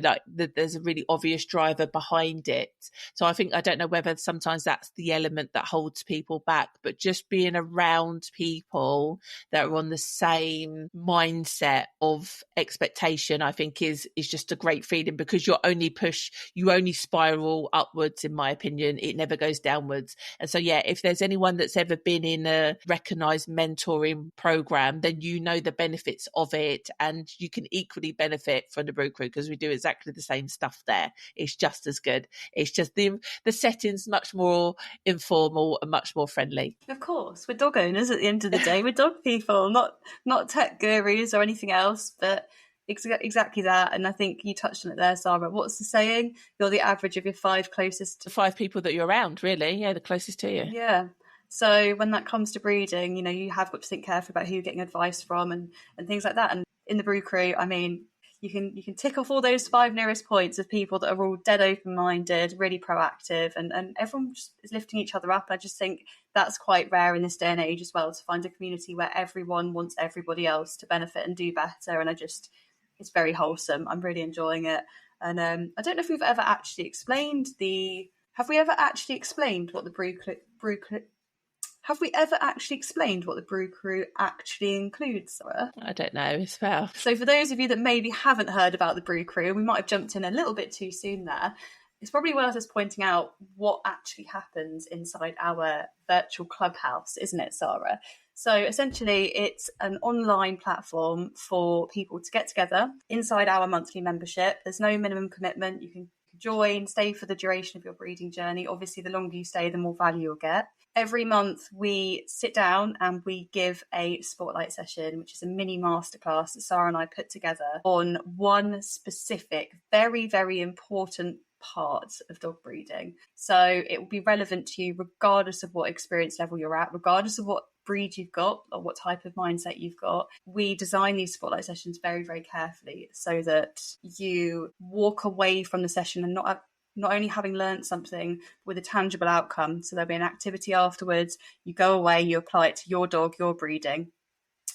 Speaker 1: like there's a really obvious driver behind it. So I don't know whether sometimes that's the element that holds people back, but just being around people that are on the same mindset of expectation, I think is just a great feeling, because you only spiral upwards, in my opinion. It never goes downwards. And so yeah, if there's anyone that's ever been in a recognized mentoring program, then the benefits of it, and you can equally benefit from the Brew Crew, because we do exactly the same stuff there. It's just as good. It's just the setting's much more informal and much more friendly.
Speaker 2: Of course, we're dog owners at the end of the day. We're dog people, not tech gurus or anything else, but exactly that. And I think you touched on it there, Sara. What's the saying? You're the average of your 5 closest.
Speaker 1: The 5 people that you're around, really. Yeah, the closest to you.
Speaker 2: Yeah. So when that comes to breeding, you have got to think carefully about who you're getting advice from and things like that. And in the Brew Crew, I mean, you can tick off all those 5 nearest points of people that are all dead open-minded, really proactive, and everyone just is lifting each other up. I just think that's quite rare in this day and age as well, to find a community where everyone wants everybody else to benefit and do better. And it's very wholesome. I'm really enjoying it. And I don't know if we've ever actually explained have we ever actually explained what the Brew Crew actually includes, Sarah?
Speaker 1: I don't know, as well.
Speaker 2: So for those of you that maybe haven't heard about the Brew Crew, we might have jumped in a little bit too soon there, it's probably worth us pointing out what actually happens inside our virtual clubhouse, isn't it, Sarah? So essentially, it's an online platform for people to get together inside our monthly membership. There's no minimum commitment. You can join, stay for the duration of your breeding journey. Obviously, the longer you stay, the more value you'll get. Every month, we sit down and we give a spotlight session, which is a mini masterclass that Sara and I put together on one specific, very, very important part of dog breeding. So it will be relevant to you regardless of what experience level you're at, regardless of what breed you've got or what type of mindset you've got. We design these spotlight sessions very, very carefully so that you walk away from the session and not not only having learned something with a tangible outcome. So there'll be an activity afterwards, you go away, you apply it to your dog, your breeding,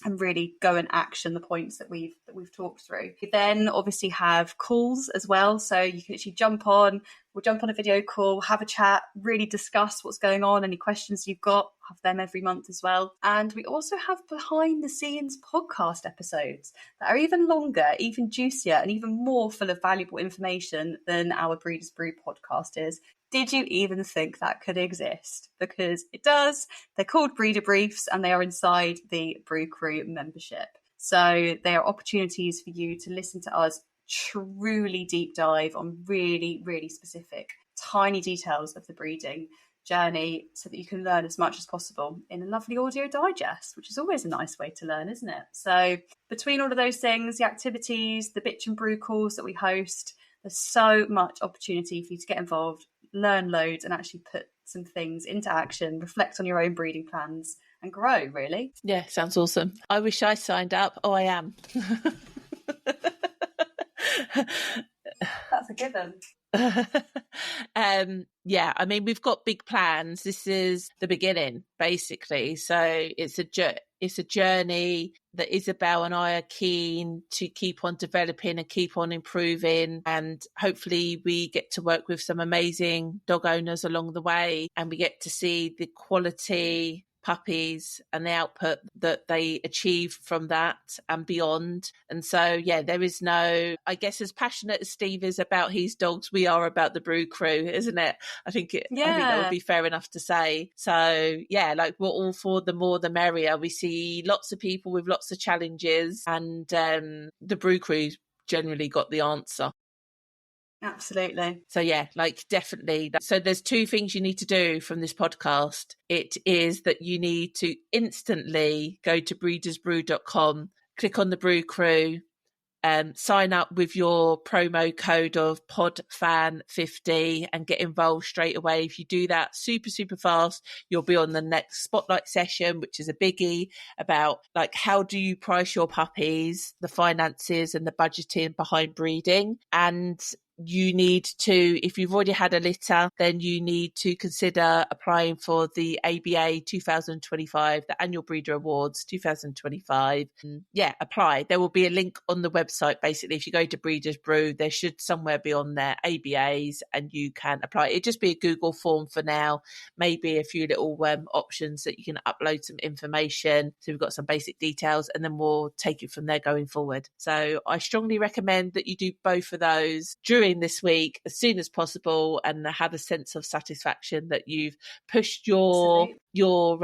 Speaker 2: and really go and action the points that we've talked through. You then obviously have calls as well, so you can actually we'll jump on a video call, have a chat, really discuss what's going on, any questions you've got, have them every month as well. And we also have behind the scenes podcast episodes that are even longer, even juicier, and even more full of valuable information than our Breeders Brew podcast is. Did you even think that could exist? Because it does. They're called Breeder Briefs and they are inside the Brew Crew membership. So they are opportunities for you to listen to us truly deep dive on really, really specific, tiny details of the breeding journey so that you can learn as much as possible in a lovely audio digest, which is always a nice way to learn, isn't it? So between all of those things, the activities, the bitch and brew calls that we host, there's so much opportunity for you to get involved, learn loads, and actually put some things into action, reflect on your own breeding plans and grow, really.
Speaker 1: Yeah, sounds awesome. I wish I signed up. Oh, I am.
Speaker 2: That's a given.
Speaker 1: Yeah, I mean, we've got big plans. This is the beginning, basically. So it's a journey that Isobel and I are keen to keep on developing and keep on improving. And hopefully we get to work with some amazing dog owners along the way, and we get to see the quality puppies and the output that they achieve from that and beyond. And so, yeah, there is no, I guess, as passionate as Steve is about his dogs, we are about the Brew Crew, isn't it? I think that would be fair enough to say. So, yeah, like, we're all for the more the merrier. We see lots of people with lots of challenges, and the Brew Crew generally got the answer.
Speaker 2: Absolutely.
Speaker 1: So yeah, like, definitely. So there's two things you need to do from this podcast. It is that you need to instantly go to breedersbrew.com, click on the Brew Crew, sign up with your promo code of PODFAN50 and get involved straight away. If you do that super, super fast, you'll be on the next spotlight session, which is a biggie, about like, how do you price your puppies, the finances and the budgeting behind breeding. And you need to, if you've already had a litter, then you need to consider applying for the ABA 2025, the Annual Breeder Awards 2025. Yeah, apply. There will be a link on the website. Basically, if you go to Breeders Brew, there should somewhere be on there ABAs, and you can apply. It'd just be a Google form for now, maybe a few little options that you can upload some information. So we've got some basic details, and then we'll take it from there going forward. So I strongly recommend that you do both of those during this week as soon as possible, and have a sense of satisfaction that you've pushed your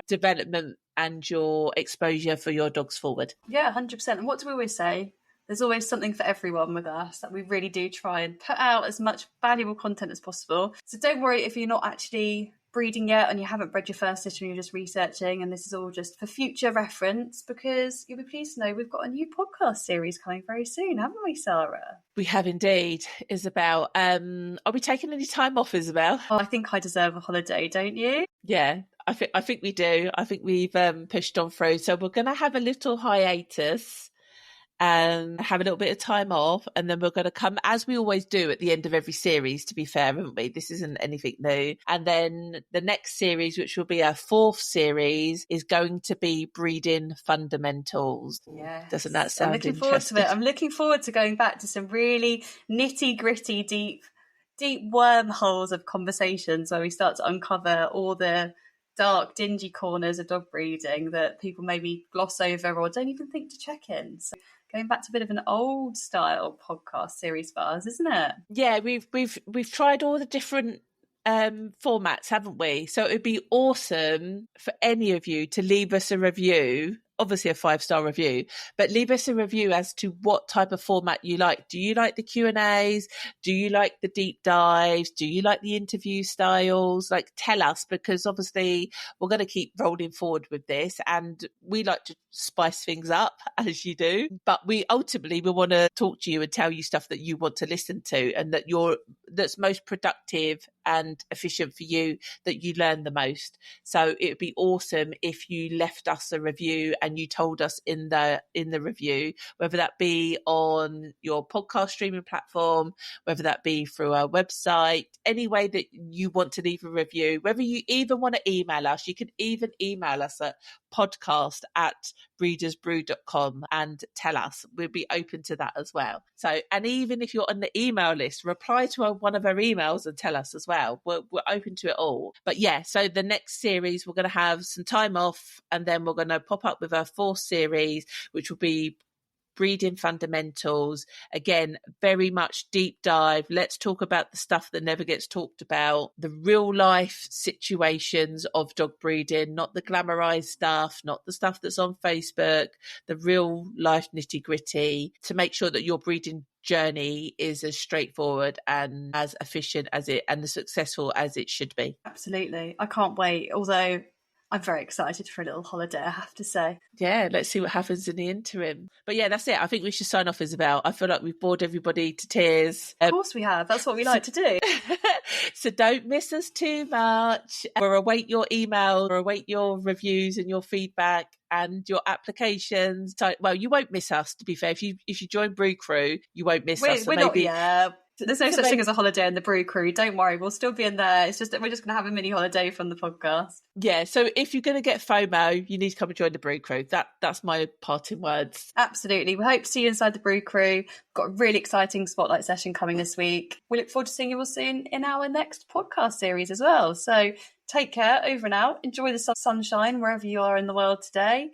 Speaker 1: development and your exposure for your dogs forward.
Speaker 2: Yeah, 100%. And what do we always say? There's always something for everyone with us, that we really do try and put out as much valuable content as possible. So don't worry if you're not actually breeding yet and you haven't bred your first litter and you're just researching, and this is all just for future reference, because you'll be pleased to know we've got a new podcast series coming very soon, haven't we, Sarah?
Speaker 1: We have indeed, Isobel. Are we taking any time off, Isobel?
Speaker 2: Oh, I think I deserve a holiday, don't you?
Speaker 1: Yeah, I think we do. I think we've pushed on through. So we're going to have a little hiatus and have a little bit of time off, and then we're going to come, as we always do at the end of every series, to be fair, haven't we? This isn't anything new. And then the next series, which will be our fourth series, is going to be breeding fundamentals.
Speaker 2: Yes.
Speaker 1: Doesn't that sound interesting?
Speaker 2: I'm looking forward to it. I'm looking forward to going back to some really nitty gritty, deep wormholes of conversations where we start to uncover all the dark, dingy corners of dog breeding that people maybe gloss over or don't even think to check in. So going back to a bit of an old style podcast series for us, isn't it?
Speaker 1: Yeah, we've tried all the different formats, haven't we? So it would be awesome for any of you to leave us a review, obviously a 5-star review, but leave us a review as to what type of format you like. Do you like the Q&As? Do you like the deep dives? Do you like the interview styles? Like, tell us, because obviously we're going to keep rolling forward with this, and we like to spice things up, as you do, but we want to talk to you and tell you stuff that you want to listen to, and that's most productive and efficient for you that you learn the most. So it would be awesome if you left us a review and you told us in the review, whether that be on your podcast streaming platform, whether that be through our website, any way that you want to leave a review, whether you even want to email us. You can even email us at podcast@breedersbrew.com and tell us. We'll be open to that as well. So, and even if you're on the email list, reply to one of our emails and tell us as well. We're open to it all. But yeah, so the next series, we're going to have some time off, and then we're going to pop up with our fourth series, which will be breeding fundamentals. Again, very much deep dive. Let's talk about the stuff that never gets talked about, the real life situations of dog breeding, not the glamorized stuff, not the stuff that's on Facebook, the real life nitty gritty, to make sure that your breeding journey is as straightforward and as efficient as it and as successful as it should be.
Speaker 2: Absolutely. I can't wait. Although I'm very excited for a little holiday, I have to say.
Speaker 1: Yeah, let's see what happens in the interim. But yeah, that's it. I think we should sign off, Isobel. I feel like we've bored everybody to tears.
Speaker 2: Of course we have. That's what we like to do.
Speaker 1: So don't miss us too much. We'll await your email, we'll await your reviews and your feedback and your applications. So, well, you won't miss us, to be fair. If you join Brew Crew, you won't miss us. So
Speaker 2: we're
Speaker 1: maybe...
Speaker 2: There's no such thing as a holiday in the Brew Crew. Don't worry, we'll still be in there. It's just that we're just going to have a mini holiday from the podcast.
Speaker 1: Yeah, so if you're going to get FOMO, you need to come and join the Brew Crew. That's my parting words.
Speaker 2: Absolutely. We hope to see you inside the Brew Crew. We've got a really exciting spotlight session coming this week. We look forward to seeing you all soon in our next podcast series as well. So take care, over and out. Enjoy the sunshine wherever you are in the world today.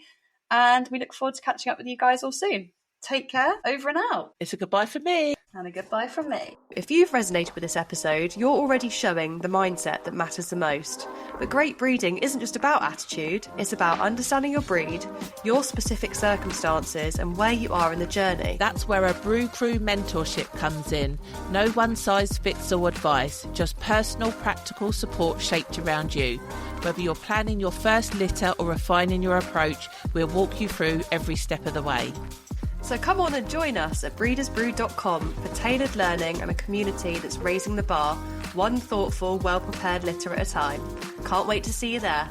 Speaker 2: And we look forward to catching up with you guys all soon. Take care, over and out.
Speaker 1: It's a goodbye from me.
Speaker 2: And a goodbye from me.
Speaker 3: If you've resonated with this episode, you're already showing the mindset that matters the most. But great breeding isn't just about attitude, it's about understanding your breed, your specific circumstances, and where you are in the journey.
Speaker 1: That's where a Brew Crew mentorship comes in. No one-size-fits-all advice, just personal, practical support shaped around you. Whether you're planning your first litter or refining your approach, we'll walk you through every step of the way.
Speaker 3: So come on and join us at breedersbrew.com for tailored learning and a community that's raising the bar, one thoughtful, well-prepared litter at a time. Can't wait to see you there.